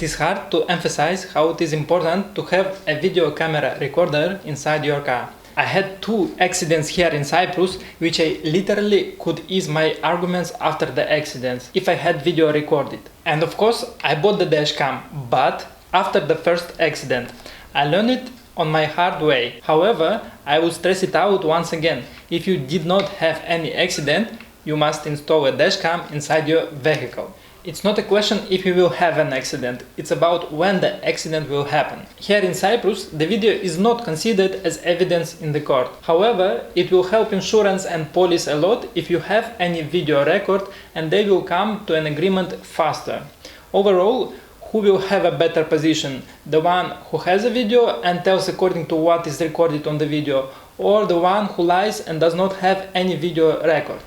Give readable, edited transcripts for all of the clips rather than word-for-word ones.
It is hard to emphasize how it is important to have a video camera recorder inside your car. I had 2 accidents here in Cyprus, which I literally could ease my arguments after the accidents if I had video recorded. And of course, I bought the dashcam, but after the first accident. I learned it on my hard way. However, I will stress it out once again. If you did not have any accident, you must install a dashcam inside your vehicle. It's not a question if you will have an accident, it's about when the accident will happen. Here in Cyprus, the video is not considered as evidence in the court. However, it will help insurance and police a lot if you have any video record, and they will come to an agreement faster. Overall, who will have a better position? The one who has a video and tells according to what is recorded on the video, or the one who lies and does not have any video record?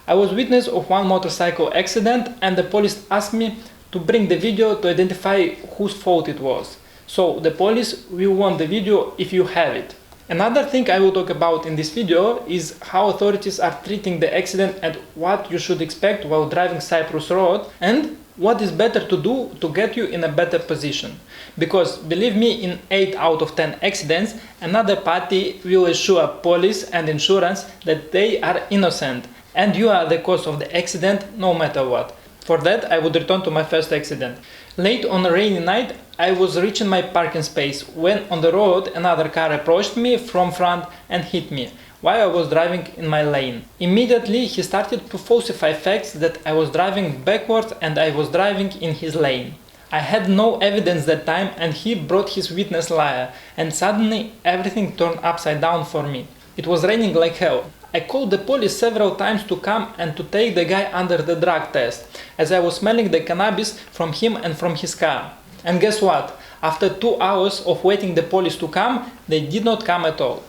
I was witness of one motorcycle accident, and the police asked me to bring the video to identify whose fault it was. So the police will want the video if you have it. Another thing I will talk about in this video is how authorities are treating the accident and what you should expect while driving Cyprus road, and what is better to do to get you in a better position. Because believe me, in 8 out of 10 accidents, another party will assure police and insurance that they are innocent and you are the cause of the accident no matter what. For that, I would return to my first accident. Late on a rainy night, I was reaching my parking space when on the road another car approached me from front and hit me while I was driving in my lane. Immediately, he started to falsify facts that I was driving backwards and I was driving in his lane. I had no evidence that time, and he brought his witness liar, and suddenly everything turned upside down for me. It was raining like hell. I called the police several times to come and to take the guy under the drug test, as I was smelling the cannabis from him and from his car. And guess what? After 2 hours of waiting the police to come, they did not come at all.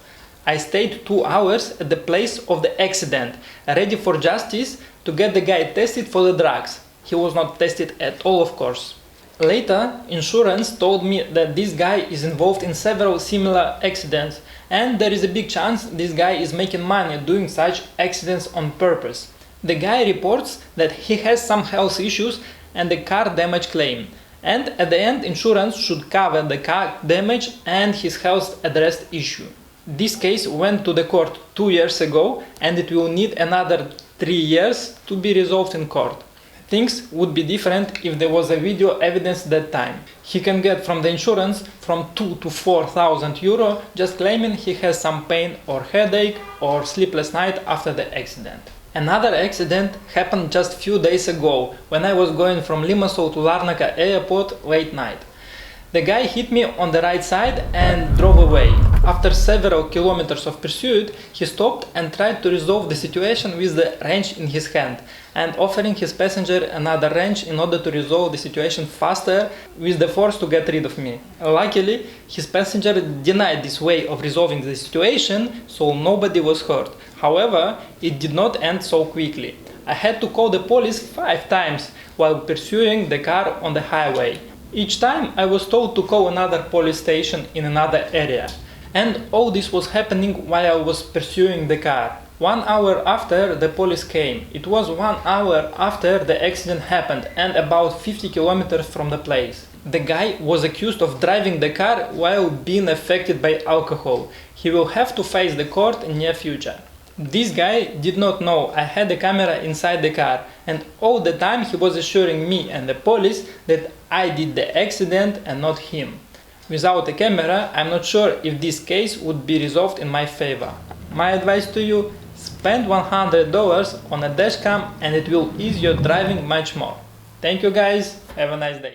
I stayed 2 hours at the place of the accident, ready for justice to get the guy tested for the drugs. He was not tested at all, of course. Later, insurance told me that this guy is involved in several similar accidents, and there is a big chance this guy is making money doing such accidents on purpose. The guy reports that he has some health issues and a car damage claim, and at the end insurance should cover the car damage and his health addressed issue. This case went to the court 2 years ago, and it will need another 3 years to be resolved in court. Things would be different if there was a video evidence that time. He can get from the insurance from 2 to 4,000 euro just claiming he has some pain or headache or sleepless night after the accident. Another accident happened just few days ago when I was going from Limassol to Larnaca airport late night. The guy hit me on the right side and drove away. After several kilometers of pursuit, he stopped and tried to resolve the situation with the wrench in his hand and offering his passenger another wrench in order to resolve the situation faster with the force to get rid of me. Luckily, his passenger denied this way of resolving the situation, so nobody was hurt. However, it did not end so quickly. I had to call the police 5 times while pursuing the car on the highway. Each time I was told to call another police station in another area. And all this was happening while I was pursuing the car. 1 hour after the police came. It was 1 hour after the accident happened and about 50 kilometers from the place. The guy was accused of driving the car while being affected by alcohol. He will have to face the court in near future. This guy did not know I had a camera inside the car, and all the time he was assuring me and the police that I did the accident and not him. Without a camera, I'm not sure if this case would be resolved in my favor. My advice to you: spend $100 on a dashcam and it will ease your driving much more. Thank you guys, have a nice day.